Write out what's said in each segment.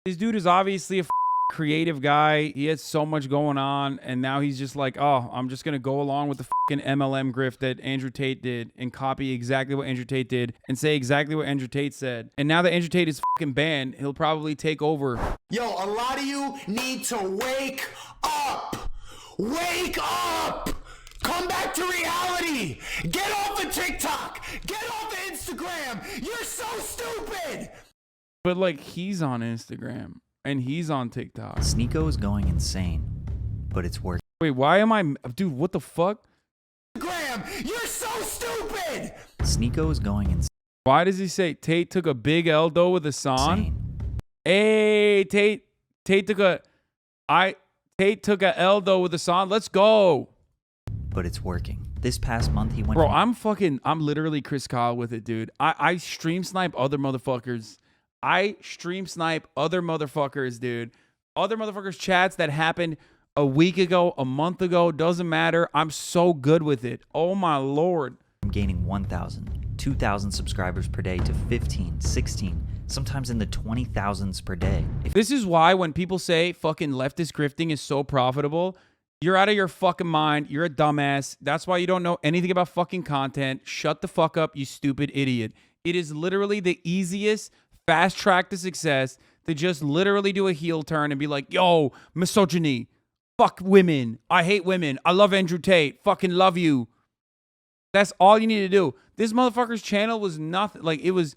This dude is obviously a creative guy. He has so much going on, and now he's just like, oh, I'm just gonna go along with the fucking MLM grift that Andrew Tate did and copy exactly what Andrew Tate did and say exactly what Andrew Tate said. And now that Andrew Tate is fucking banned, he'll probably take over. Yo, a lot of you need to wake up. Wake up. Come back to reality. Get off of TikTok. Get off of Instagram. You're so stupid. But like, he's on Instagram and he's on TikTok. Sneako is going insane, but it's working. Wait, why am I, dude? What the fuck? Instagram. You're so stupid. Sneako is going insane. Why does he say Tate took a big L though with Hasan? Hey, Tate took a L though with Hasan. Let's go. But it's working. This past month he went. Bro, I'm literally Chris Kyle with it, dude. I stream snipe other motherfuckers. Dude. Other motherfuckers chats that happened a week ago, a month ago, doesn't matter. I'm so good with it. Oh my Lord. From gaining 1,000, 2,000 subscribers per day to 15, 16, sometimes in the 20,000s per day. This is why when people say fucking leftist grifting is so profitable, you're out of your fucking mind. You're a dumbass. That's why you don't know anything about fucking content. Shut the fuck up, you stupid idiot. It is literally the easiest fast track to success to just literally do a heel turn and be like, yo, misogyny. Fuck women. I hate women. I love Andrew Tate. Fucking love you. That's all you need to do. This motherfucker's channel was nothing. Like, it was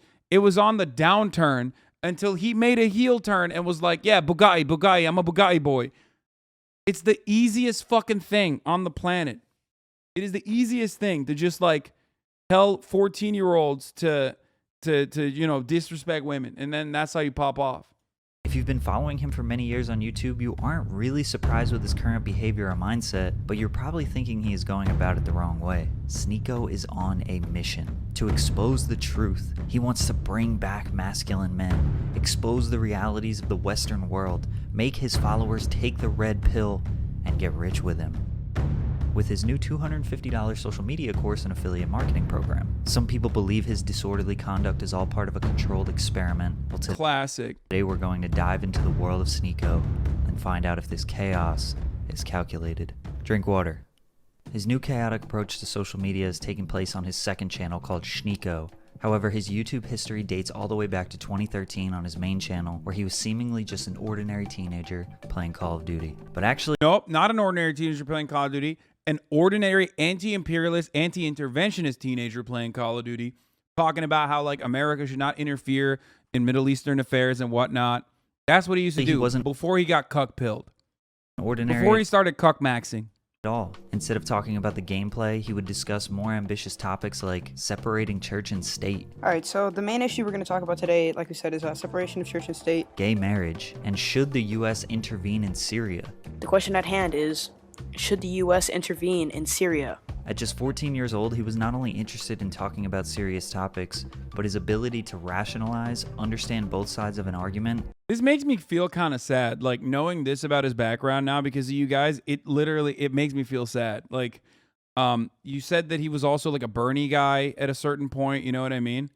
on the downturn until he made a heel turn and was like, yeah, Bugatti. I'm a Bugatti boy. It's the easiest fucking thing on the planet. It is the easiest thing to just like tell 14-year-olds to you know, disrespect women, and then that's how you pop off. If you've been following him for many years on YouTube, you aren't really surprised with his current behavior or mindset, but you're probably thinking he is going about it the wrong way. Sneako is on a mission to expose the truth. He wants to bring back masculine men, expose the realities of the Western world, make his followers take the red pill, and get rich with him. With his new $250 social media course and affiliate marketing program. Some people believe his disorderly conduct is all part of a controlled experiment. Well, Classic. Today we're going to dive into the world of Sneako and find out if this chaos is calculated. Drink water. His new chaotic approach to social media is taking place on his second channel called Sneako. However, his YouTube history dates all the way back to 2013 on his main channel, where he was seemingly just an ordinary teenager playing Call of Duty. But actually, nope, not an ordinary teenager playing Call of Duty. An ordinary anti-imperialist, anti-interventionist teenager playing Call of Duty, talking about how like America should not interfere in Middle Eastern affairs and whatnot. That's what he used to do before he got cuck-pilled. Before he started cuck-maxing. At all. Instead of talking about the gameplay, he would discuss more ambitious topics like separating church and state. Alright, so the main issue we're going to talk about today, like we said, is separation of church and state. Gay marriage, and should the US intervene in Syria? The question at hand is, should the US intervene in Syria? At just 14 years old, he was not only interested in talking about serious topics, but his ability to rationalize, understand both sides of an argument. This makes me feel kind of sad, like knowing this about his background now because of you guys. It makes me feel sad. Like, you said that he was also like a Bernie guy at a certain point. You know what I mean?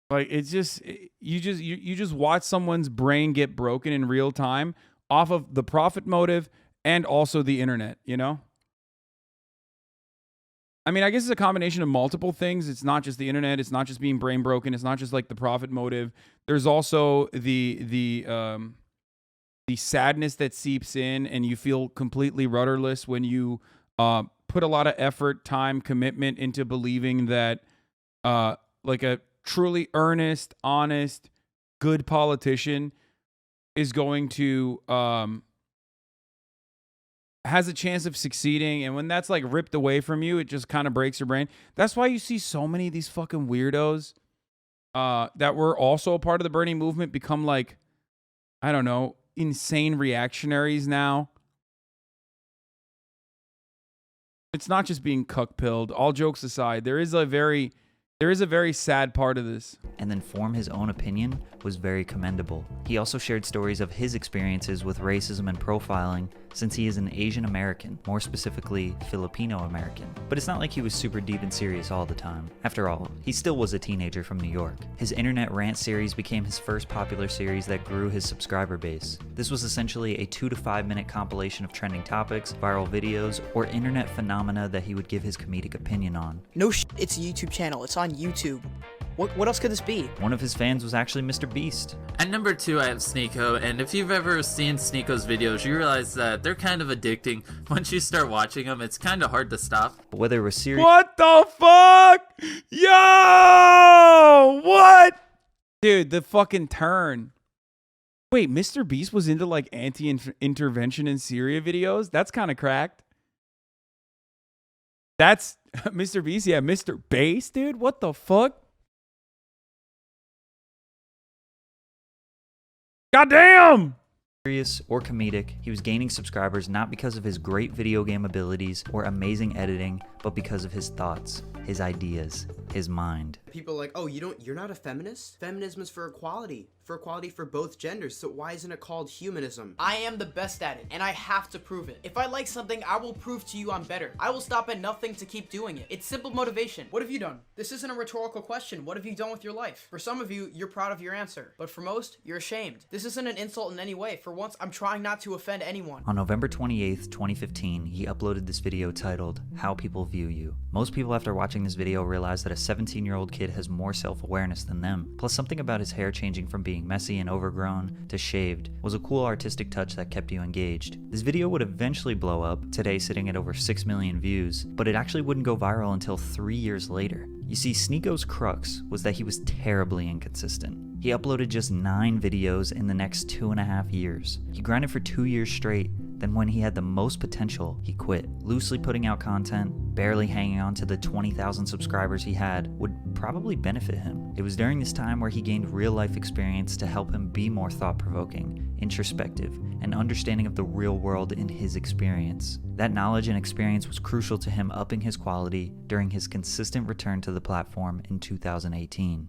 Like, it's just you just watch someone's brain get broken in real time off of the profit motive and also the internet, you know? I mean, I guess it's a combination of multiple things. It's not just the internet. It's not just being brain broken. It's not just like the profit motive. There's also the sadness that seeps in, and you feel completely rudderless when you put a lot of effort, time, commitment into believing that like a truly earnest, honest, good politician is going to has a chance of succeeding, and when that's like ripped away from you, it just kind of breaks your brain. That's why you see so many of these fucking weirdos that were also a part of the Bernie movement become like, I don't know, insane reactionaries now. It's not just being cuck-pilled. All jokes aside, there is a very There is a very sad part of this. and then form his own opinion was very commendable. He also shared stories of his experiences with racism and profiling since he is an Asian American, more specifically Filipino American. But it's not like he was super deep and serious all the time. After all, he still was a teenager from New York. His internet rant series became his first popular series that grew his subscriber base. This was essentially a 2 to 5 minute compilation of trending topics, viral videos, or internet phenomena that he would give his comedic opinion on. No shit, it's a YouTube channel. It's on YouTube. What else could this be? One of his fans was actually Mr. Beast. At number 2, I have Sneako, and if you've ever seen Sneako's videos, you realize that they're kind of addicting. Once you start watching them, it's kind of hard to stop. But whether it was serious What the fuck? Yo! What? Dude, the fucking turn. Wait, Mr. Beast was into like anti-intervention in Syria videos? That's kind of cracked. That's Mr. Beast? Yeah, Mr. Bass, dude? What the fuck? Goddamn! or comedic, he was gaining subscribers not because of his great video game abilities or amazing editing, but because of his thoughts, his ideas, his mind. People are like, oh, you're not a feminist? Feminism is for equality for both genders, so why isn't it called humanism? I am the best at it, and I have to prove it. If I like something, I will prove to you I'm better. I will stop at nothing to keep doing it. It's simple motivation. What have you done? This isn't a rhetorical question. What have you done with your life? For some of you, you're proud of your answer, but for most, you're ashamed. This isn't an insult in any way. For once, I'm trying not to offend anyone. On November 28th, 2015, he uploaded this video titled, How People View You. Most people after watching this video realize that a 17-year-old kid has more self-awareness than them, plus something about his hair changing from being messy and overgrown to shaved was a cool artistic touch that kept you engaged. This video would eventually blow up, today sitting at over 6 million views, but it actually wouldn't go viral until 3 years later. You see, Sneako's crux was that he was terribly inconsistent. He uploaded just 9 videos in the next 2.5 years. He grinded for 2 years straight, then when he had the most potential, he quit. Loosely putting out content, barely hanging on to the 20,000 subscribers he had, would probably benefit him. It was during this time where he gained real-life experience to help him be more thought-provoking, introspective, and understanding of the real world in his experience. That knowledge and experience was crucial to him upping his quality during his consistent return to the platform in 2018.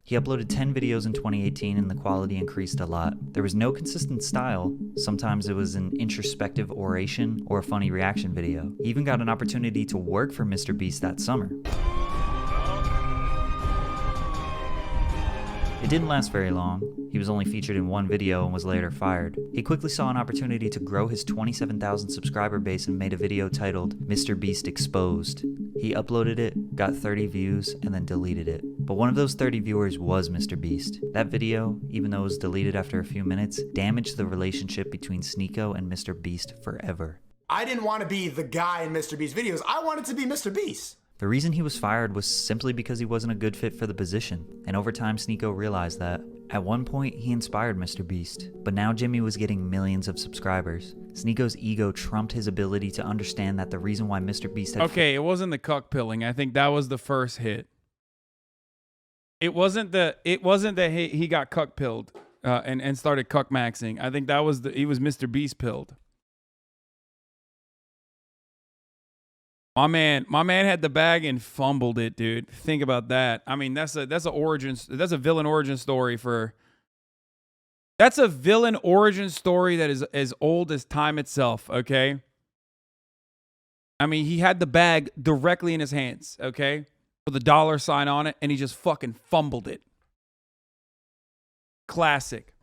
He uploaded 10 videos in 2018 and the quality increased a lot. There was no consistent style. Sometimes it was an introspective oration or a funny reaction video. He even got an opportunity to work for Mr. Beast that summer. It didn't last very long. He was only featured in 1 video and was later fired. He quickly saw an opportunity to grow his 27,000 subscriber base and made a video titled Mr. Beast Exposed. He uploaded it, got 30 views, and then deleted it. But one of those 30 viewers was Mr. Beast. That video, even though it was deleted after a few minutes, damaged the relationship between Sneako and Mr. Beast forever. I didn't want to be the guy in Mr. Beast's videos. I wanted to be Mr. Beast. The reason he was fired was simply because he wasn't a good fit for the position, and over time Sneako realized that. At one point, he inspired Mr. Beast, but now Jimmy was getting millions of subscribers. Sneako's ego trumped his ability to understand that the reason why Mr. Beast had... Okay, it wasn't the cuck pilling. I think that was the first hit. It wasn't that he got cuck pilled and started cuck maxing. I think that was he was Mr. Beast pilled. My man had the bag and fumbled it, dude. Think about that. I mean, that's a villain origin story that's a villain origin story that is as old as time itself, okay? I mean, he had the bag directly in his hands, okay? With a dollar sign on it, and he just fucking fumbled it. Classic.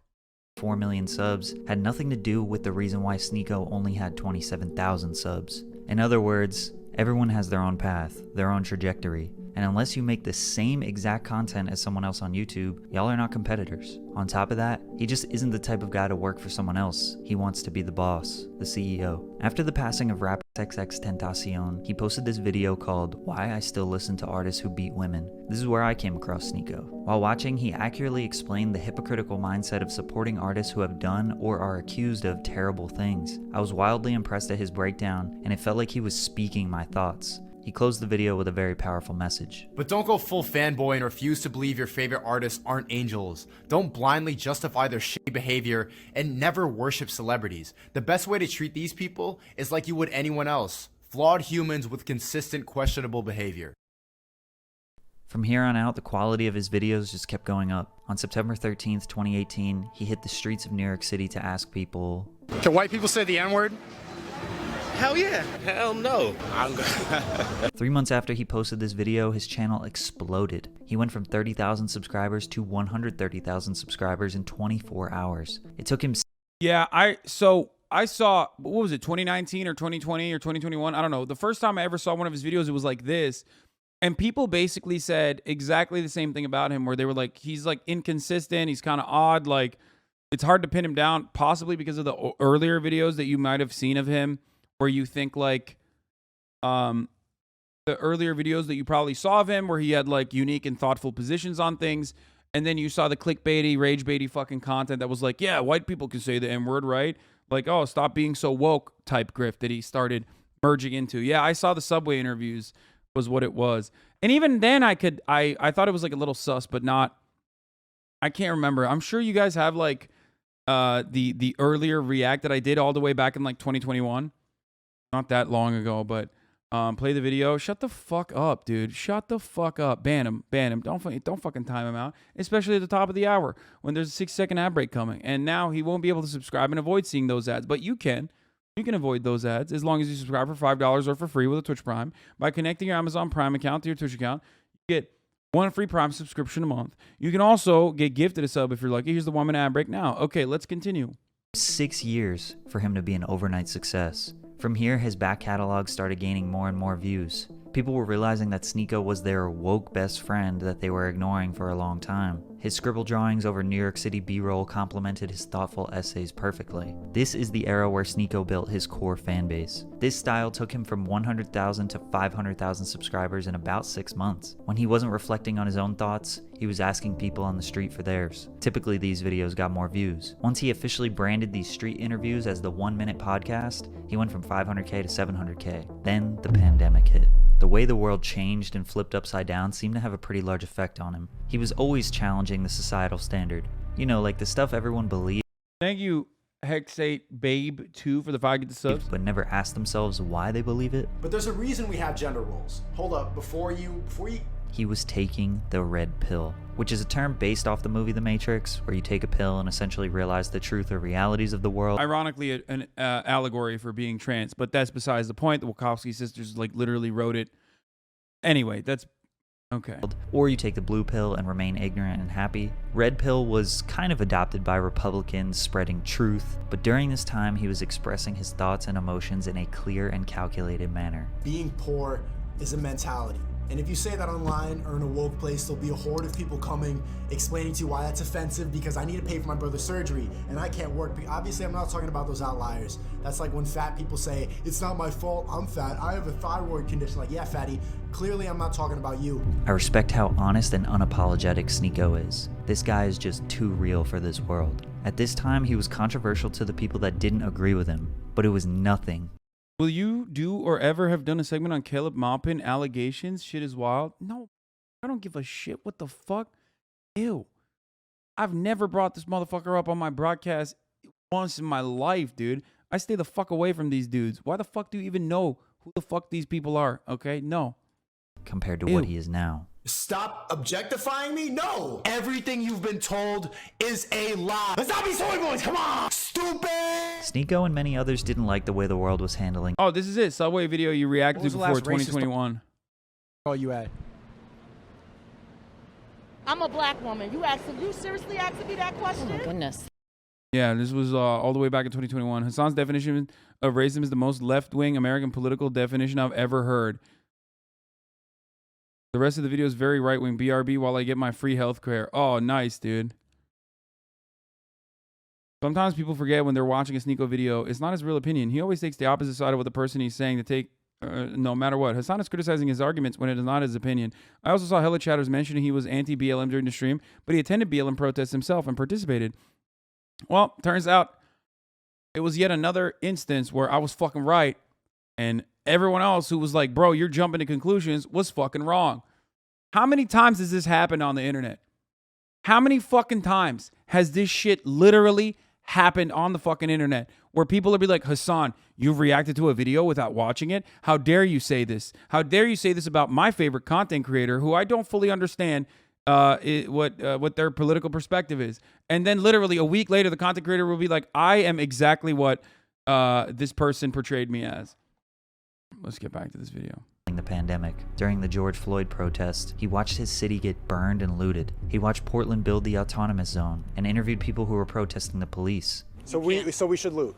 4 million subs had nothing to do with the reason why Sneako only had 27,000 subs. In other words, everyone has their own path, their own trajectory, and unless you make the same exact content as someone else on YouTube, y'all are not competitors. On top of that, he just isn't the type of guy to work for someone else. He wants to be the boss, the CEO. After the passing of rapper XXXTentacion, he posted this video called Why I Still Listen to Artists Who Beat Women. This is where I came across Sneako. While watching, he accurately explained the hypocritical mindset of supporting artists who have done or are accused of terrible things. I was wildly impressed at his breakdown, and it felt like he was speaking my thoughts. He closed the video with a very powerful message. But don't go full fanboy and refuse to believe your favorite artists aren't angels. Don't blindly justify their shitty behavior and never worship celebrities. The best way to treat these people is like you would anyone else. Flawed humans with consistent questionable behavior. From here on out, the quality of his videos just kept going up. On September 13th, 2018, he hit the streets of New York City to ask people, Can white people say the N-word? Hell yeah. Hell no. 3 months after he posted this video, his channel exploded. He went from 30,000 subscribers to 130,000 subscribers in 24 hours. It took him... Yeah, I saw, what was it, 2019 or 2020 or 2021? I don't know. The first time I ever saw one of his videos, it was like this. And people basically said exactly the same thing about him, where they were like, he's like inconsistent. He's kind of odd. Like, it's hard to pin him down, possibly because of the earlier videos that you might have seen of him, where you think like the earlier videos that you probably saw of him where he had like unique and thoughtful positions on things. And then you saw the clickbaity, rage-baity fucking content that was like, yeah, white people can say the N-word, right? Like, oh, stop being so woke type grift that he started merging into. Yeah, I saw the Subway interviews was what it was. And even then I thought it was like a little sus, but not, I can't remember. I'm sure you guys have like the earlier react that I did all the way back in like 2021. Not that long ago, but play the video. Shut the fuck up, dude. Shut the fuck up. Ban him. Ban him. Don't fucking time him out, especially at the top of the hour when there's a 6-second ad break coming. And now he won't be able to subscribe and avoid seeing those ads, but you can. You can avoid those ads as long as you subscribe for $5 or for free with a Twitch Prime. By connecting your Amazon Prime account to your Twitch account, you get one free Prime subscription a month. You can also get gifted a sub if you're lucky. Here's the 1 minute ad break now. Okay, let's continue. 6 years for him to be an overnight success. From here, his back catalog started gaining more and more views. People were realizing that Sneako was their woke best friend that they were ignoring for a long time. His scribble drawings over New York City B-roll complemented his thoughtful essays perfectly. This is the era where Sneako built his core fan base. This style took him from 100,000 to 500,000 subscribers in about 6 months. When he wasn't reflecting on his own thoughts, he was asking people on the street for theirs. Typically, these videos got more views. Once he officially branded these street interviews as the 1 minute podcast, he went from 500K to 700K. Then the pandemic hit. The way the world changed and flipped upside down seemed to have a pretty large effect on him. He was always challenging the societal standard. You know, like the stuff everyone believed. Thank you, Hexate Babe 2 for the 5 get the subs. But never asked themselves why they believe it. But there's a reason we have gender roles. Hold up, before you He was taking the red pill, which is a term based off the movie The Matrix, where you take a pill and essentially realize the truth or realities of the world. Ironically, an allegory for being trans, but that's besides the point. The Wachowski sisters like literally wrote it. Anyway, that's okay. Or you take the blue pill and remain ignorant and happy. Red pill was kind of adopted by Republicans spreading truth, but during this time he was expressing his thoughts and emotions in a clear and calculated manner. being poor is a mentality. And if you say that online or in a woke place, there'll be a horde of people coming, explaining to you why that's offensive because I need to pay for my brother's surgery and I can't work. Obviously, I'm not talking about those outliers. That's like when fat people say, it's not my fault, I'm fat, I have a thyroid condition. Like, yeah, fatty, clearly I'm not talking about you. I respect how honest and unapologetic Sneako is. This guy is just too real for this world. At this time, he was controversial to the people that didn't agree with him, but it was nothing. Will you do or ever have done a segment on Caleb Maupin allegations? Shit is wild. No, I don't give a shit. What the fuck? Ew. I've never brought this motherfucker up on my broadcast once in my life, dude. I stay the fuck away from these dudes. Why the fuck do you even know who the fuck these people are? Okay, no. Compared to what he is now. Stop objectifying me? No! Everything you've been told is a lie. Let's not be soy boys, come on! Stupid! Sneako and many others didn't like the way the world was handling. Oh, this is it. Subway video you reacted to before 2021. Oh, you at? I'm a black woman. You seriously asking me that question? Oh my goodness. Yeah, this was all the way back in 2021. Hasan's definition of racism is the most left-wing American political definition I've ever heard. The rest of the video is very right-wing. BRB while I get my free health care. Oh, nice, dude. Sometimes people forget when they're watching a Sneako video, it's not his real opinion. He always takes the opposite side of what the person he's saying to take, no matter what. Hasan is criticizing his arguments when it is not his opinion. I also saw hella chatters mentioning he was anti-BLM during the stream, but he attended BLM protests himself and participated. Well, turns out it was yet another instance where I was fucking right, and everyone else who was like, bro, you're jumping to conclusions, was fucking wrong. How many times has this happened on the internet? How many fucking times has this shit literally happened on the fucking internet where people will be like, Hasan, you've reacted to a video without watching it? How dare you say this? How dare you say this about my favorite content creator who I don't fully understand what their political perspective is? And then literally a week later, the content creator will be like, I am exactly what this person portrayed me as. Let's get back to this video. The pandemic. During the George Floyd protest, he watched his city get burned and looted. He watched Portland build the autonomous zone and interviewed people who were protesting the police. So we should loot.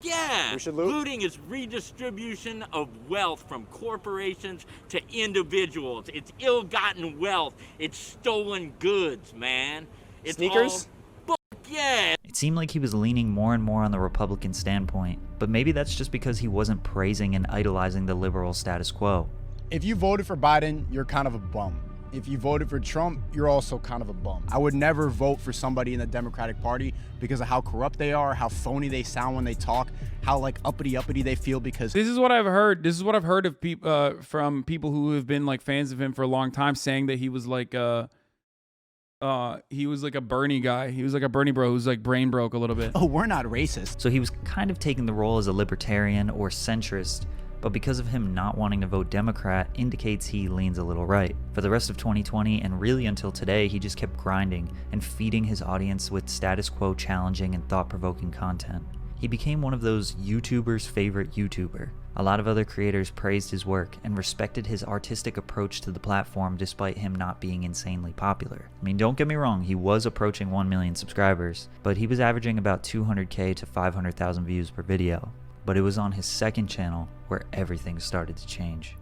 Yeah, We should loot? looting is redistribution of wealth from corporations to individuals. It's ill-gotten wealth. It's stolen goods, man. It's Sneakers? all yeah. It seemed like he was leaning more and more on the Republican standpoint, but maybe that's just because he wasn't praising and idolizing the liberal status quo. If you voted for Biden, you're kind of a bum. If you voted for Trump, you're also kind of a bum. I would never vote for somebody in the Democratic Party because of how corrupt they are, how phony they sound when they talk, how like uppity they feel because This is what I've heard. This is what I've heard of people from people who have been like fans of him for a long time, saying that he was like a Bernie guy. He was like a Bernie bro who's like brain broke a little bit. oh, we're not racist. So he was kind of taking the role as a libertarian or centrist, but because of him not wanting to vote Democrat indicates he leans a little right. For the rest of 2020 and really until today, he just kept grinding and feeding his audience with status quo challenging and thought-provoking content. He became one of those YouTubers' favorite YouTuber. A lot of other creators praised his work and respected his artistic approach to the platform despite him not being insanely popular. I mean, don't get me wrong, he was approaching 1 million subscribers, but he was averaging about 200k to 500,000 views per video. But it was on his second channel where everything started to change.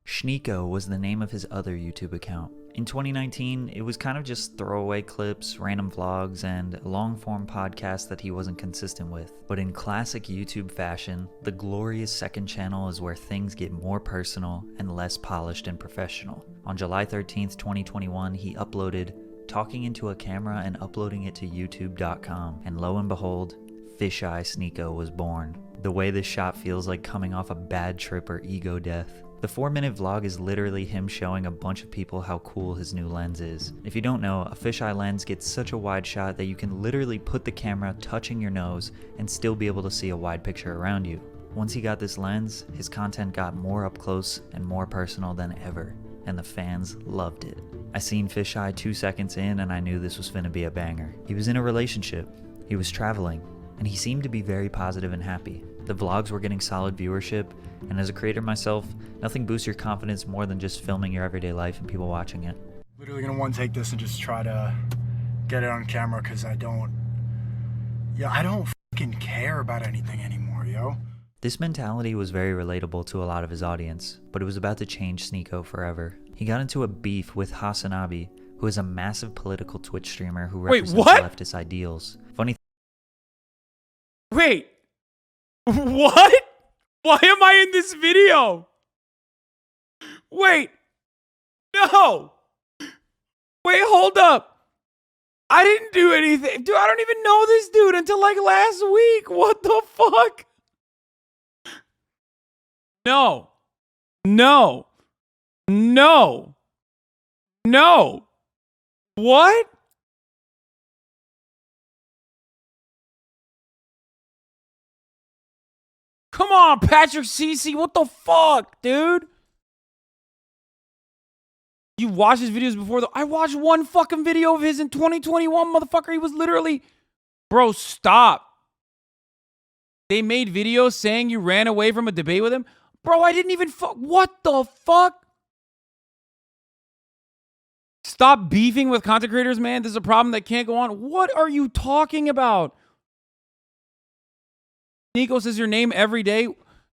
Sneako was the name of his other YouTube account. In 2019, it was kind of just throwaway clips, random vlogs, and a long-form podcast that he wasn't consistent with. But in classic YouTube fashion, the glorious second channel is where things get more personal and less polished and professional. On July 13th, 2021, he uploaded talking into a camera and uploading it to youtube.com, and lo and behold, Fisheye Sneako was born. The way this shot feels like coming off a bad trip or ego death. The 4-minute vlog is literally him showing a bunch of people how cool his new lens is. If you don't know, a fisheye lens gets such a wide shot that you can literally put the camera touching your nose and still be able to see a wide picture around you. Once he got this lens, his content got more up close and more personal than ever, and the fans loved it. I seen Fisheye 2 seconds in and I knew this was finna be a banger. He was in a relationship, he was traveling, and he seemed to be very positive and happy. The vlogs were getting solid viewership, and as a creator myself, nothing boosts your confidence more than just filming your everyday life and people watching it. Literally gonna one take this and just try to get it on camera because I don't fucking care about anything anymore, yo. This mentality was very relatable to a lot of his audience, but it was about to change Sneako forever. He got into a beef with HasanAbi, who is a massive political Twitch streamer who represents leftist ideals. Wait, what? Why am I in this video? Wait, no. Wait, hold up. I didn't do anything. Dude, I don't even know this dude until like last week. What the fuck? No. No. No. No. What? Come on, Patrick CC. What the fuck, dude? You watched his videos before, though? I watched one fucking video of his in 2021, motherfucker. He was literally... Bro, stop. They made videos saying you ran away from a debate with him? Bro, I didn't even what the fuck? Stop beefing with content creators, man. This is a problem that can't go on. What are you talking about? Sneako says your name every day.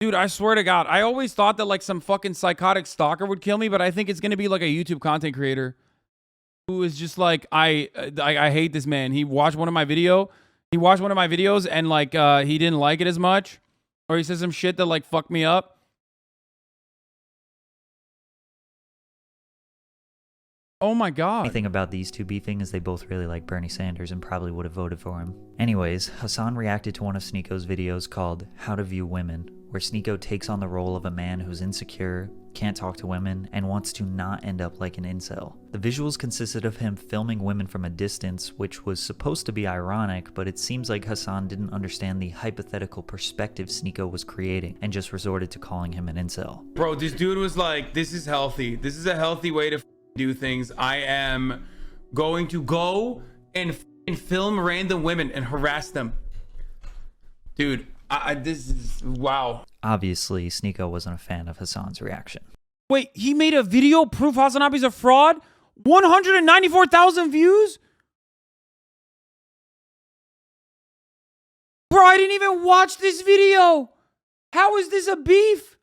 Dude, I swear to God, I always thought that like some fucking psychotic stalker would kill me, but I think it's going to be like a YouTube content creator who is just like, I hate this man. He watched one of my videos and like he didn't like it as much, or he said some shit that like fucked me up. Oh my God. The thing about these two beefing is they both really like Bernie Sanders and probably would have voted for him. Anyways, Hasan reacted to one of Sneako's videos called How to View Women, where Sneako takes on the role of a man who's insecure, can't talk to women, and wants to not end up like an incel. The visuals consisted of him filming women from a distance, which was supposed to be ironic, but it seems like Hasan didn't understand the hypothetical perspective Sneako was creating and just resorted to calling him an incel. Bro, this dude was like, this is healthy. This is a healthy way to do things. I am going to go and film random women and harass them. Dude, this is wow. Obviously, Sneako wasn't a fan of Hasan's reaction. Wait, he made a video proof HasanAbi's a fraud? 194,000 views? Bro, I didn't even watch this video. How is this a beef?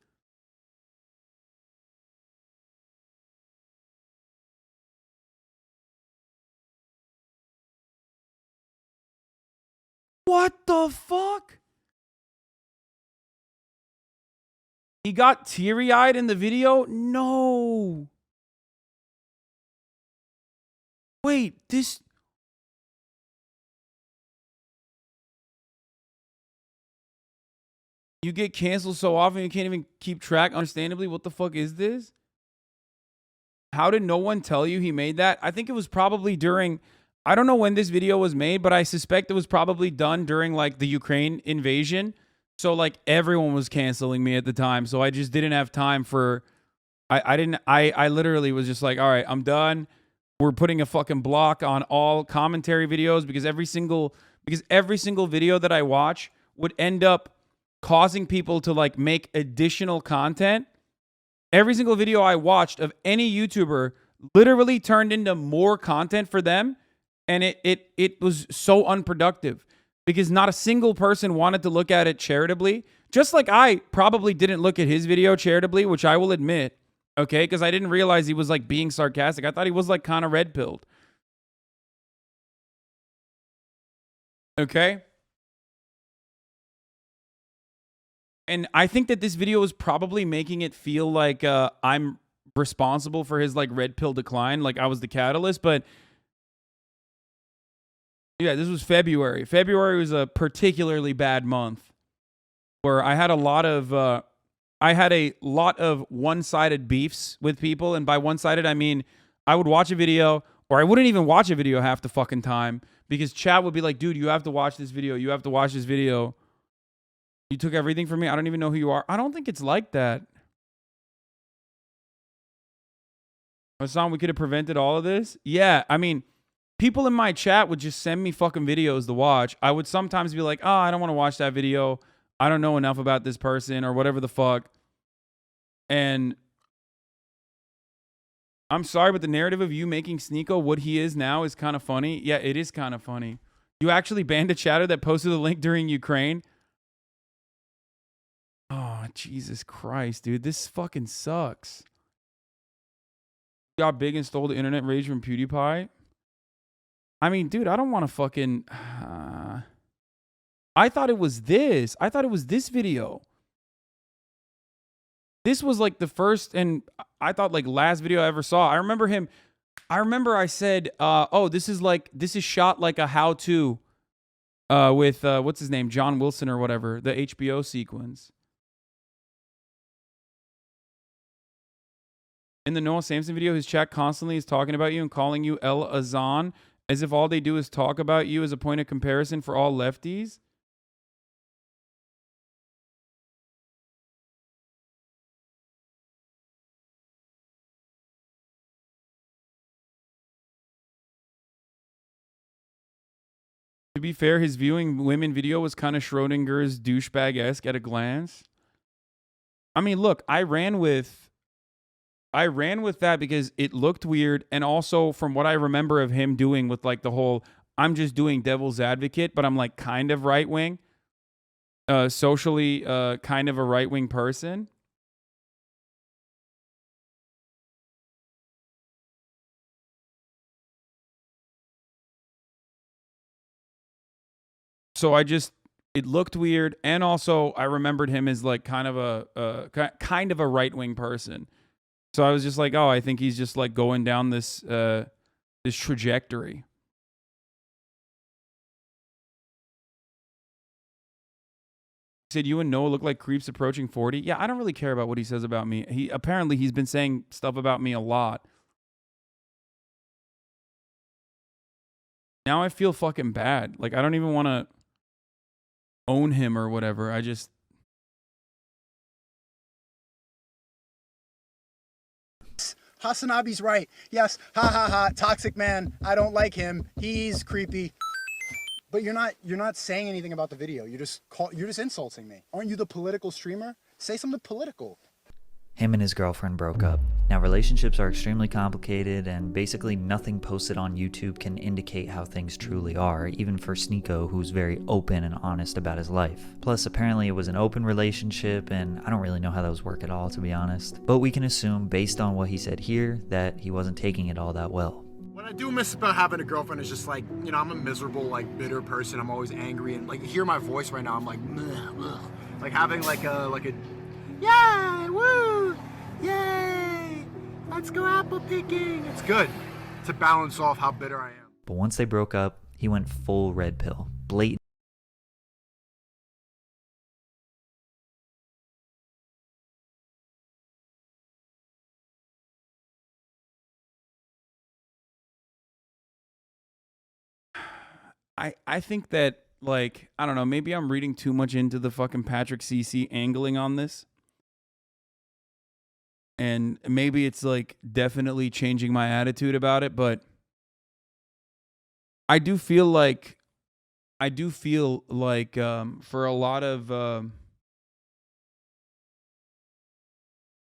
What the fuck? He got teary-eyed in the video? No. Wait, this... You get canceled so often you can't even keep track, understandably. What the fuck is this? How did no one tell you he made that? I think it was probably during... I don't know when this video was made, but I suspect it was probably done during, like, the Ukraine invasion. So, like, everyone was canceling me at the time. So I just didn't have time for... I literally was just like, all right, I'm done. We're putting a fucking block on all commentary videos because every single video that I watch would end up causing people to, like, make additional content. Every single video I watched of any YouTuber literally turned into more content for them. And it was so unproductive because not a single person wanted to look at it charitably. Just like I probably didn't look at his video charitably, which I will admit, okay? Because I didn't realize he was, like, being sarcastic. I thought he was, like, kind of red-pilled. Okay? And I think that this video was probably making it feel like I'm responsible for his, like, red pill decline. Like, I was the catalyst, but... Yeah, this was February. February was a particularly bad month where I had a lot of one-sided beefs with people. And by one-sided, I mean I would watch a video or I wouldn't even watch a video half the fucking time because chat would be like, dude, you have to watch this video. You have to watch this video. You took everything from me. I don't even know who you are. I don't think it's like that. Hasan, we could have prevented all of this. Yeah, I mean... People in my chat would just send me fucking videos to watch. I would sometimes be like, oh, I don't want to watch that video. I don't know enough about this person or whatever the fuck. And I'm sorry, but the narrative of you making Sneako what he is now is kind of funny. Yeah, it is kind of funny. You actually banned a chatter that posted the link during Ukraine. Oh, Jesus Christ, dude. This fucking sucks. Got big and stole the internet rage from PewDiePie. I mean, dude, I don't want to fucking... I thought it was this. I thought it was this video. This was like the first and I thought like last video I ever saw. I remember I said, oh, this is shot like a how-to with, what's his name? John Wilson or whatever. The HBO sequence. In the Noah Samson video, his chat constantly is talking about you and calling you El Azan. As if all they do is talk about you as a point of comparison for all lefties. To be fair, his viewing women video was kind of Schrodinger's douchebag-esque at a glance. I mean, look, I ran with that because it looked weird. And also from what I remember of him doing with like the whole, I'm just doing devil's advocate, but I'm like kind of right-wing, socially kind of a right-wing person. So it looked weird. And also I remembered him as like kind of a right-wing person. So I was just like, oh, I think he's just like going down this this trajectory. Said you and Noah look like creeps approaching 40. Yeah, I don't really care about what he says about me. He's been saying stuff about me a lot. Now I feel fucking bad. Like, I don't even want to own him or whatever. I just... HasanAbi's right. Yes, ha ha ha, toxic man. I don't like him. He's creepy. But you're not saying anything about the video. You're just insulting me. Aren't you the political streamer? Say something political. Him and his girlfriend broke up. Now, relationships are extremely complicated, and basically nothing posted on YouTube can indicate how things truly are, even for Sneako, who's very open and honest about his life. Plus, apparently it was an open relationship, and I don't really know how those work at all, to be honest. But we can assume, based on what he said here, that he wasn't taking it all that well. What I do miss about having a girlfriend is just like, you know, I'm a miserable, like, bitter person. I'm always angry, and like, you hear my voice right now, I'm like, ugh. Like having like a, yay, woo, yay, let's go apple picking. It's good to balance off how bitter I am. But once they broke up, he went full red pill. Blatant. I think that, like, I don't know, maybe I'm reading too much into the fucking Patrick CC angling on this. And maybe it's, like, definitely changing my attitude about it, but I do feel like for a lot of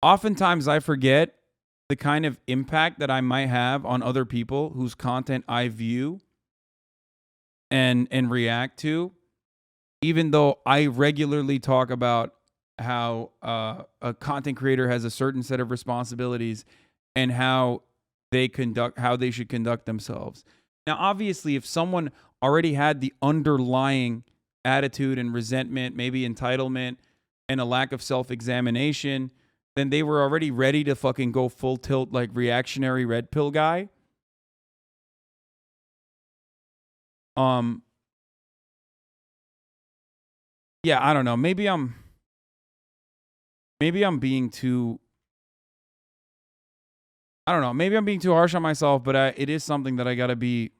oftentimes I forget the kind of impact that I might have on other people whose content I view and react to, even though I regularly talk about how a content creator has a certain set of responsibilities and how they should conduct themselves. Now, obviously, if someone already had the underlying attitude and resentment, maybe entitlement, and a lack of self-examination, then they were already ready to fucking go full tilt like reactionary red pill guy. Yeah, I don't know. Maybe I'm being too, I don't know. Maybe I'm being too harsh on myself, but it is something that I got to be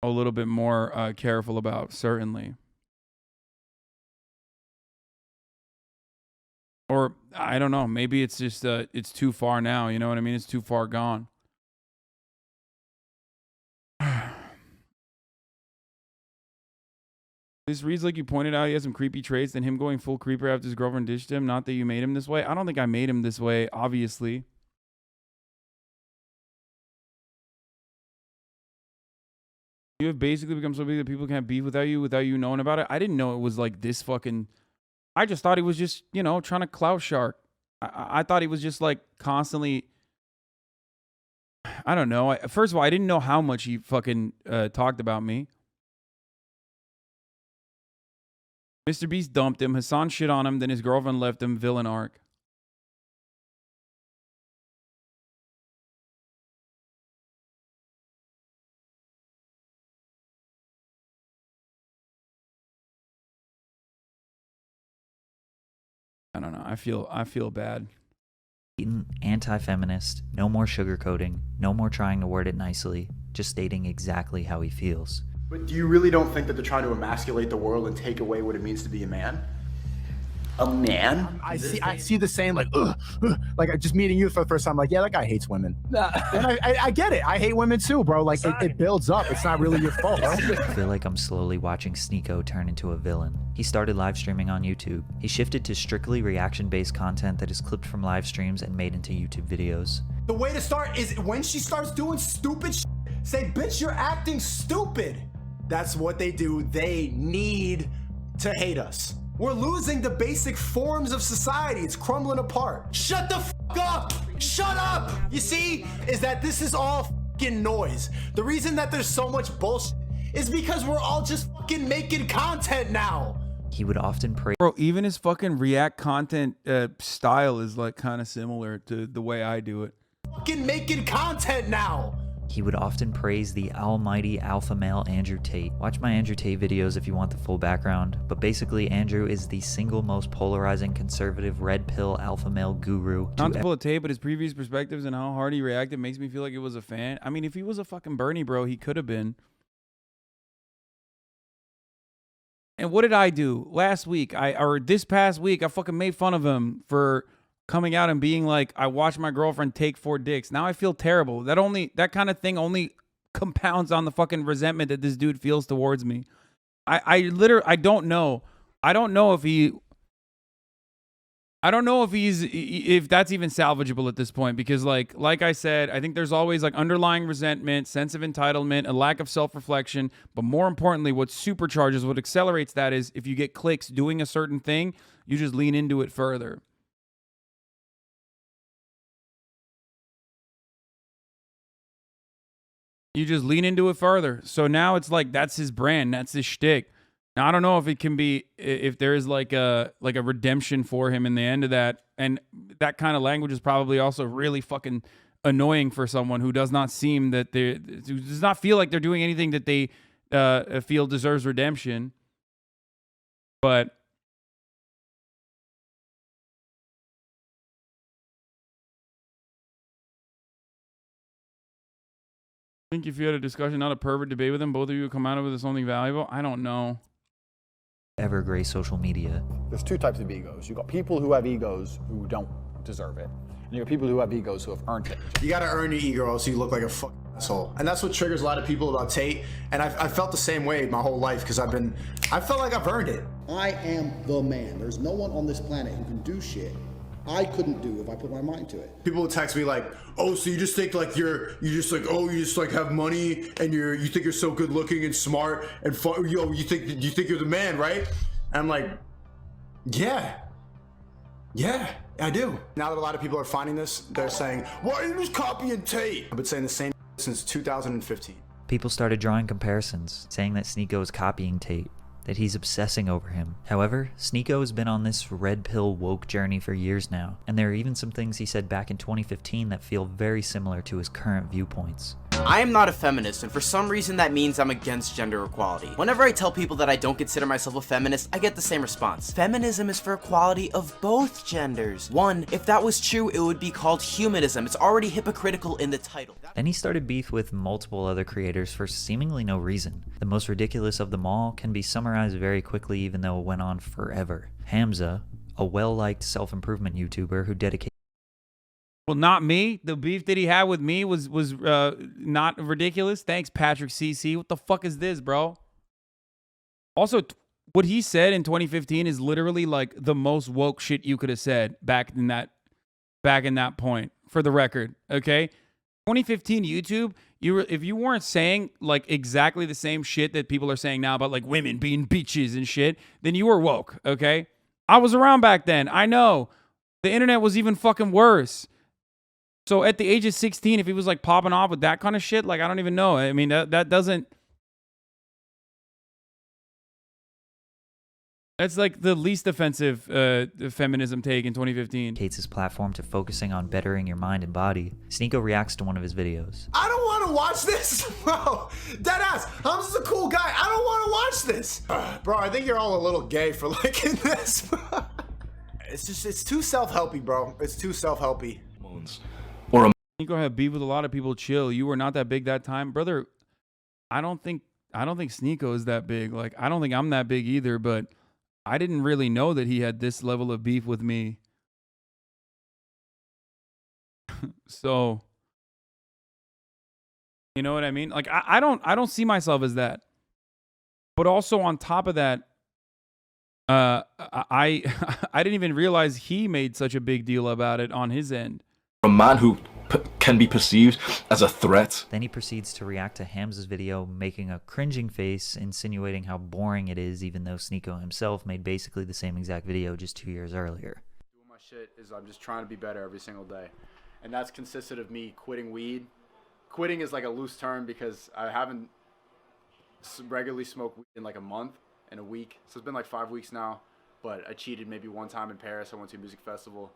a little bit more careful about, certainly. Or I don't know. Maybe it's just it's too far now. You know what I mean? It's too far gone. This reads like you pointed out he has some creepy traits, and him going full creeper after his girlfriend ditched him. Not that you made him this way. I don't think I made him this way, obviously. You have basically become so big that people can't beef without you knowing about it. I didn't know it was like this fucking... I just thought he was just, you know, trying to clout shark. I thought he was just like constantly... I don't know. First of all, I didn't know how much he fucking talked about me. Mr. Beast dumped him. Hasan shit on him. Then his girlfriend left him. Villain arc. I don't know. I feel bad. Anti-feminist, no more sugarcoating, no more trying to word it nicely, just stating exactly how he feels. But do you really don't think that they're trying to emasculate the world and take away what it means to be a man? A man? I see the same, like, like just meeting you for the first time, like, yeah, that guy hates women. And I get it. I hate women too, bro. Like, it builds up. It's not really your fault, bro. I feel like I'm slowly watching Sneako turn into a villain. He started live streaming on YouTube. He shifted to strictly reaction-based content that is clipped from live streams and made into YouTube videos. The way to start is when she starts doing stupid shit, say, bitch, you're acting stupid. That's what they do. They need to hate us. We're losing the basic forms of society. It's crumbling apart. Shut the fuck up! Shut up! You see, is that this is all fucking noise. The reason that there's so much bullshit is because we're all just fucking making content now. He would often praise... Bro, even his fucking react content style is like kind of similar to the way I do it. Fucking making content now. He would often praise the almighty alpha male Andrew Tate. Watch my Andrew Tate videos if you want the full background, but basically Andrew is the single most polarizing conservative red pill alpha male guru. Not to pull a Tate, but his previous perspectives and how hard he reacted makes me feel like he was a fan. I mean, if he was a fucking Bernie bro, he could have been. And what did I do last week? Or this past week, I fucking made fun of him for coming out and being like, I watched my girlfriend take 4 dicks. Now I feel terrible. That kind of thing only compounds on the fucking resentment that this dude feels towards me. I don't know. I don't know if that's even salvageable at this point, because like I said, I think there's always like underlying resentment, sense of entitlement, a lack of self-reflection, but more importantly, what supercharges, what accelerates that is if you get clicks doing a certain thing, you just lean into it further. You just lean into it further. So now it's like that's his brand, that's his shtick. Now I don't know if it can be, if there is like a redemption for him in the end of that, and that kind of language is probably also really fucking annoying for someone who does not seem that who does not feel like they're doing anything that they feel deserves redemption. But I think if you had a discussion, not a pervert debate with him, both of you would come out of it with something valuable. I don't know. Ever gray social media. There's 2 types of egos. You've got people who have egos who don't deserve it. And you got people who have egos who have earned it. You gotta earn your ego, else you look like a fucking asshole. And that's what triggers a lot of people about Tate. And I felt the same way my whole life, because I felt like I've earned it. I am the man. There's no one on this planet who can do shit I couldn't do if I put my mind to it. People would text me like, oh, so you just think like you just have money and you think you're so good looking and smart and fun, you think you're the man, right? And I'm like, yeah, I do. Now that a lot of people are finding this, they're saying, why are you just copying Tate? I've been saying the same since 2015. People started drawing comparisons, saying that Sneako is copying Tate, that he's obsessing over him. However, Sneako has been on this red pill woke journey for years now, and there are even some things he said back in 2015 that feel very similar to his current viewpoints. I am not a feminist, and for some reason that means I'm against gender equality. Whenever I tell people that I don't consider myself a feminist, I get the same response. Feminism is for equality of both genders. One, if that was true, it would be called humanism. It's already hypocritical in the title. Then he started beef with multiple other creators for seemingly no reason. The most ridiculous of them all can be summarized very quickly, even though it went on forever. Hamza, a well-liked self-improvement YouTuber who dedicated. Well, not me. The beef that he had with me was not ridiculous. Thanks, Patrick CC. What the fuck is this, bro? Also, what he said in 2015 is literally like the most woke shit you could have said back in that point. For the record, okay? 2015 YouTube, if you weren't saying like exactly the same shit that people are saying now about like women being bitches and shit, then you were woke, okay? I was around back then. I know. The internet was even fucking worse. So at the age of 16, if he was like popping off with that kind of shit, like I don't even know. I mean, that doesn't. That's like the least offensive feminism take in 2015. Dedicates his platform to focusing on bettering your mind and body. Sneako reacts to one of his videos. I don't want to watch this, bro. Deadass. Hamza's a cool guy. I don't want to watch this. Bro, I think you're all a little gay for liking this. It's too self-helpy, bro. It's too self-helpy. Sneako had beef with a lot of people. Chill. You were not that big that time, brother. I don't think Sneako is that big. Like I don't think I'm that big either. But I didn't really know that he had this level of beef with me. So, you know what I mean? Like I don't see myself as that. But also on top of that, I didn't even realize he made such a big deal about it on his end. A man who can be perceived as a threat. Then he proceeds to react to Hamza's video, making a cringing face, insinuating how boring it is, even though Sneako himself made basically the same exact video just 2 years earlier. Doing my shit is I'm just trying to be better every single day. And that's consisted of me quitting weed. Quitting is like a loose term because I haven't regularly smoked weed in like a month and a week. So it's been like 5 weeks now. But I cheated maybe one time in Paris. I went to a music festival.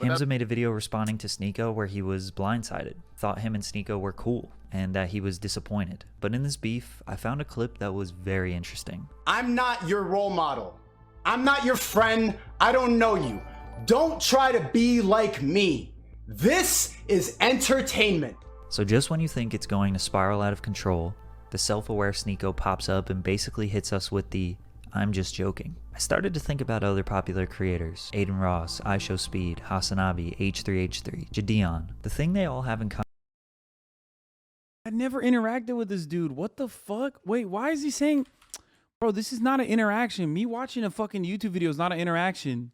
Hamza made a video responding to Sneako where he was blindsided, thought him and Sneako were cool, and that he was disappointed. But in this beef, I found a clip that was very interesting. I'm not your role model. I'm not your friend. I don't know you. Don't try to be like me. This is entertainment. So just when you think it's going to spiral out of control, the self-aware Sneako pops up and basically hits us with the "I'm just joking." I started to think about other popular creators: Aiden Ross, iShowSpeed, HasanAbi, H3H3, Jadeon. The thing they all have in common. I never interacted with this dude. What the fuck? Wait, why is he saying, bro, this is not an interaction. Me watching a fucking YouTube video is not an interaction.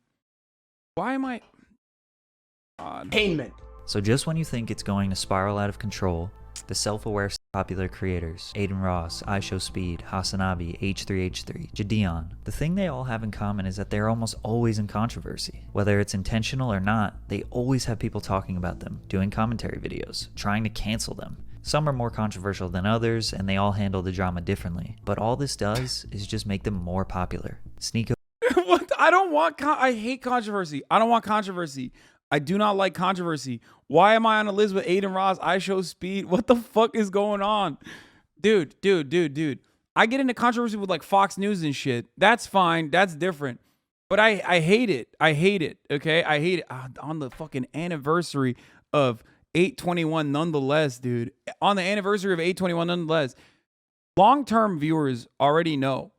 Why am I? Entertainment. So just when you think it's going to spiral out of control, the self-aware popular creators: Aiden Ross, iShowSpeed, HasanAbi, H3H3, Jadeon. The thing they all have in common is that they're almost always in controversy. Whether it's intentional or not, they always have people talking about them, doing commentary videos, trying to cancel them. Some are more controversial than others, and they all handle the drama differently. But all this does is just make them more popular. Sneako. What? I don't want. I hate controversy. I don't want controversy. I do not like controversy. Why am I on a list with Aiden Ross, iShowSpeed? What the fuck is going on? Dude. I get into controversy with like Fox News and shit. That's fine. That's different. But I hate it. I hate it. Okay? I hate it. On the fucking anniversary of 821 nonetheless, dude. On the anniversary of 821 nonetheless. Long-term viewers already know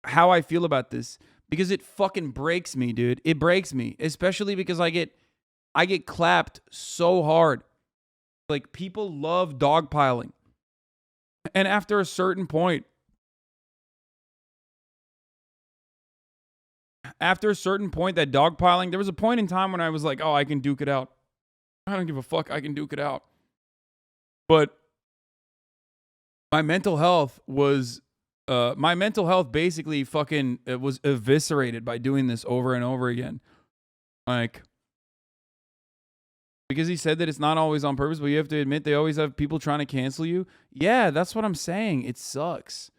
how I feel about this. Because it fucking breaks me, dude. It breaks me. Especially because I get clapped so hard. Like, people love dogpiling. And after a certain point, that dogpiling, there was a point in time when I was like, oh, I can duke it out. I don't give a fuck. I can duke it out. But my mental health basically fucking was eviscerated by doing this over and over again. Like, because he said that it's not always on purpose, but you have to admit they always have people trying to cancel you. Yeah, that's what I'm saying. It sucks.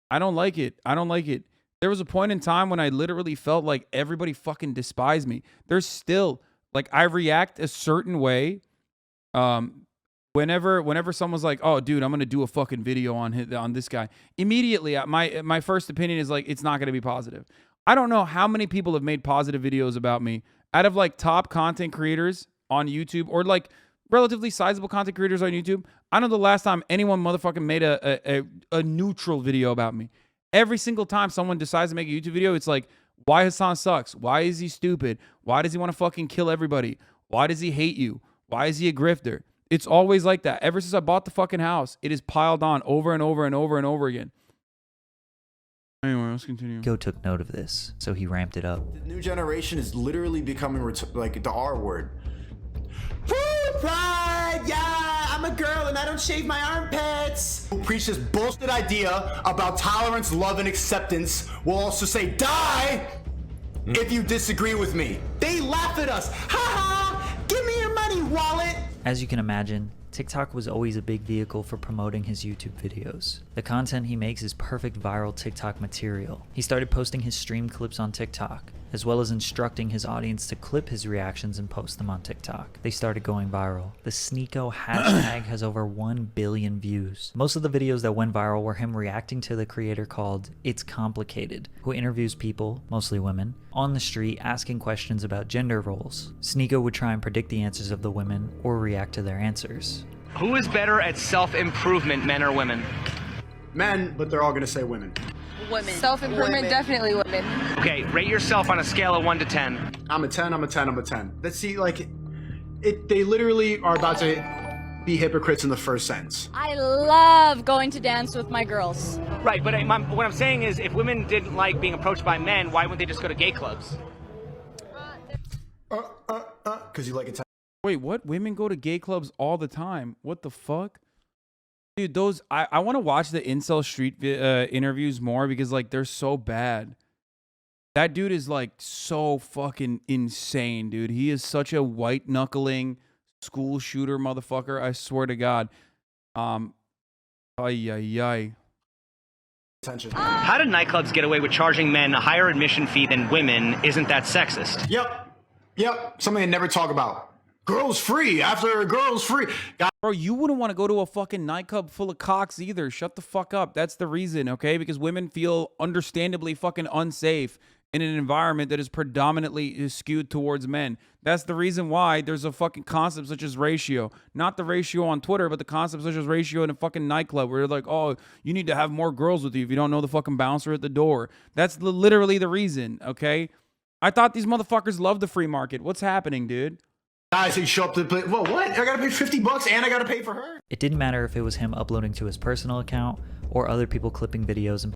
I don't like it. There was a point in time when I literally felt like everybody fucking despised me. There's still, like, I react a certain way. Whenever someone's like, oh, dude, I'm going to do a fucking video on this guy. Immediately, my first opinion is like, it's not going to be positive. I don't know how many people have made positive videos about me out of like top content creators on YouTube or like relatively sizable content creators on YouTube. I know the last time anyone motherfucking made a neutral video about me. Every single time someone decides to make a YouTube video, it's like, why Hasan sucks? Why is he stupid? Why does he want to fucking kill everybody? Why does he hate you? Why is he a grifter? It's always like that. Ever since I bought the fucking house, it is piled on over and over and over and over again. Anyway, let's continue. Go took note of this, so he ramped it up. The new generation is literally becoming like the R word. Woo, pride, yeah, I'm a girl and I don't shave my armpits. Who preach this bullshit idea about tolerance, love, and acceptance will also say, die if you disagree with me. They laugh at us. Ha ha, give me your money, wallet. As you can imagine, TikTok was always a big vehicle for promoting his YouTube videos. The content he makes is perfect viral TikTok material. He started posting his stream clips on TikTok, as well as instructing his audience to clip his reactions and post them on TikTok. They started going viral. The Sneako hashtag has over 1 billion views. Most of the videos that went viral were him reacting to the creator called It's Complicated, who interviews people, mostly women, on the street asking questions about gender roles. Sneako would try and predict the answers of the women or react to their answers. Who is better at self-improvement, men or women? Men, but they're all gonna say women. Women. Self-improvement, definitely women. Okay, rate yourself on a scale of 1 to 10. I'm a 10, I'm a 10, I'm a 10. Let's see, like, they literally are about to be hypocrites in the first sentence. I love going to dance with my girls. Right, but what I'm saying is if women didn't like being approached by men, why wouldn't they just go to gay clubs? Because you like it. Wait, what? Women go to gay clubs all the time. What the fuck? Dude, those, I want to watch the Incel Street interviews more because, like, they're so bad. That dude is, like, so fucking insane, dude. He is such a white-knuckling school shooter motherfucker. I swear to God. Ay, ay, ay. Attention. How did nightclubs get away with charging men a higher admission fee than women? Isn't that sexist? Yep. Yep, something they never talk about. Girls free after girls free. Bro, you wouldn't want to go to a fucking nightclub full of cocks either. Shut the fuck up. That's the reason, okay? Because women feel understandably fucking unsafe in an environment that is predominantly skewed towards men. That's the reason why there's a fucking concept such as ratio. Not the ratio on Twitter, but the concept such as ratio in a fucking nightclub where you're like, oh, you need to have more girls with you if you don't know the fucking bouncer at the door. That's literally the reason, okay? I thought these motherfuckers love the free market. What's happening, dude? Guys who show up to play, well, what? I gotta pay $50 and I gotta pay for her? It didn't matter if it was him uploading to his personal account or other people clipping videos and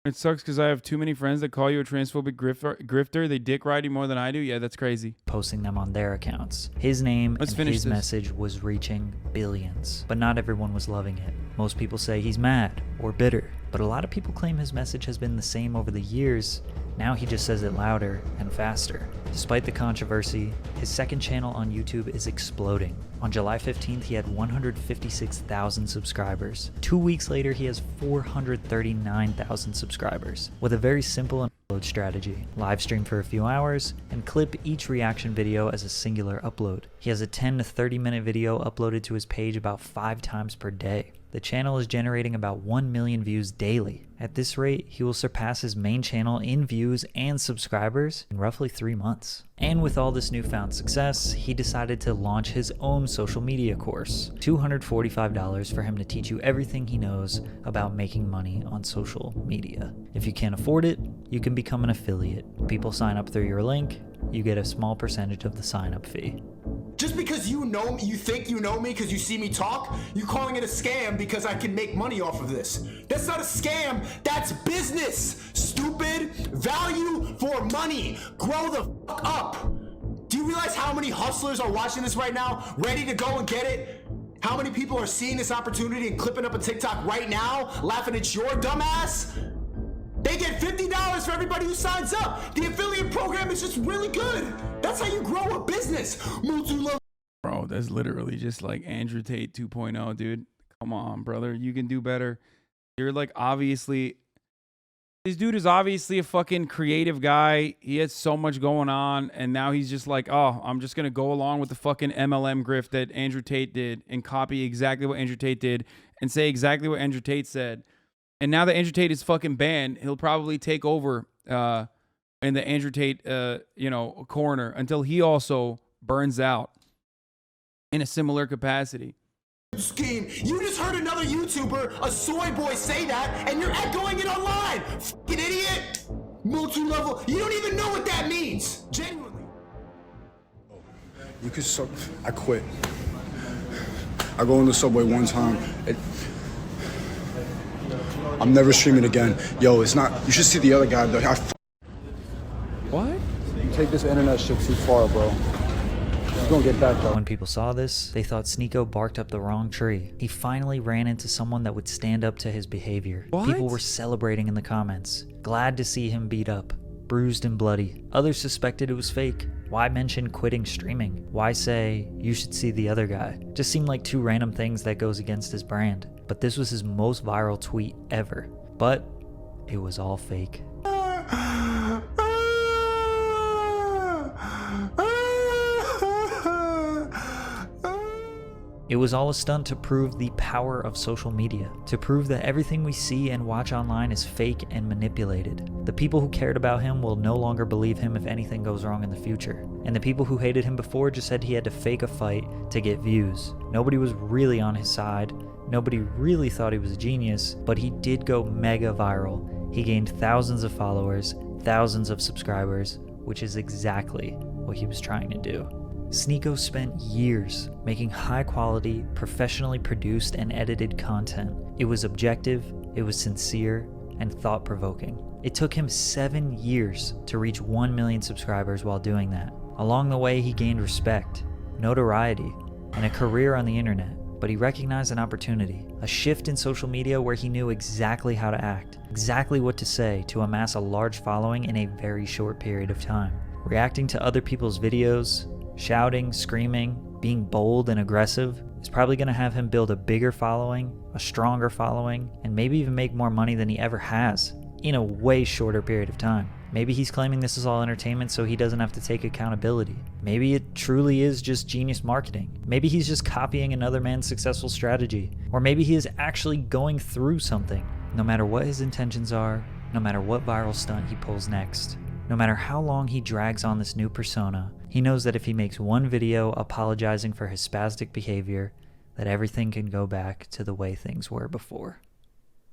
It sucks because I have too many friends that call you a transphobic grifter. They dick ride you more than I do. Yeah, that's crazy. posting them on their accounts. His name and his message was reaching billions, but not everyone was loving it. Most people say he's mad or bitter, but a lot of people claim his message has been the same over the years. Now he just says it louder and faster. Despite the controversy, his second channel on YouTube is exploding. On July 15th, he had 156,000 subscribers. 2 weeks later, he has 439,000 subscribers. With a very simple upload strategy: live stream for a few hours and clip each reaction video as a singular upload. He has a 10 to 30 minute video uploaded to his page about 5 times per day. The channel is generating about 1 million views daily. At this rate, he will surpass his main channel in views and subscribers in roughly 3 months. And with all this newfound success, he decided to launch his own social media course. $245 for him to teach you everything he knows about making money on social media. If you can't afford it, you can become an affiliate. People sign up through your link, you get a small percentage of the sign-up fee. Just because you know me, you think you know me because you see me talk, you calling it a scam because I can make money off of this. That's not a scam, that's business, stupid. Value for money. Grow the fuck up. Do you realize how many hustlers are watching this right now, ready to go and get it? How many people are seeing this opportunity and clipping up a TikTok right now, laughing at your dumb ass? They get $50 for everybody who signs up. The affiliate program is just really good. That's how you grow a business. Bro, that's literally just like Andrew Tate 2.0, dude. Come on, brother. You can do better. You're like, obviously, this dude is obviously a fucking creative guy. He has so much going on. And now he's just like, oh, I'm just going to go along with the fucking MLM grift that Andrew Tate did and copy exactly what Andrew Tate did and say exactly what Andrew Tate said. And now that Andrew Tate is fucking banned, he'll probably take over in the Andrew Tate, corner until he also burns out in a similar capacity. Scheme. You just heard another YouTuber, a soy boy, say that, and you're echoing it online. Fucking idiot. Multi-level. You don't even know what that means. Genuinely. You could I quit. I go in the subway one time. I'm never streaming again. Yo, it's not. You should see the other guy though. What? You take this internet shit too far, bro. You're gonna get back though. When people saw this, they thought Sneako barked up the wrong tree. He finally ran into someone that would stand up to his behavior. What? People were celebrating in the comments, glad to see him beat up, bruised and bloody. Others suspected it was fake. Why mention quitting streaming? Why say, you should see the other guy? Just seemed like two random things that goes against his brand. But this was his most viral tweet ever. But it was all fake. It was all a stunt to prove the power of social media, to prove that everything we see and watch online is fake and manipulated. The people who cared about him will no longer believe him if anything goes wrong in the future. And the people who hated him before just said he had to fake a fight to get views. Nobody was really on his side. Nobody really thought he was a genius, but he did go mega viral. He gained thousands of followers, thousands of subscribers, which is exactly what he was trying to do. Sneako spent years making high-quality, professionally produced and edited content. It was objective, it was sincere, and thought-provoking. It took him 7 years to reach 1 million subscribers while doing that. Along the way, he gained respect, notoriety, and a career on the internet. But he recognized an opportunity, a shift in social media where he knew exactly how to act, exactly what to say to amass a large following in a very short period of time. Reacting to other people's videos, shouting, screaming, being bold and aggressive is probably going to have him build a bigger following, a stronger following, and maybe even make more money than he ever has in a way shorter period of time. Maybe he's claiming this is all entertainment so he doesn't have to take accountability. Maybe it truly is just genius marketing. Maybe he's just copying another man's successful strategy. Or maybe he is actually going through something. No matter what his intentions are, no matter what viral stunt he pulls next, no matter how long he drags on this new persona, he knows that if he makes one video apologizing for his spastic behavior, that everything can go back to the way things were before.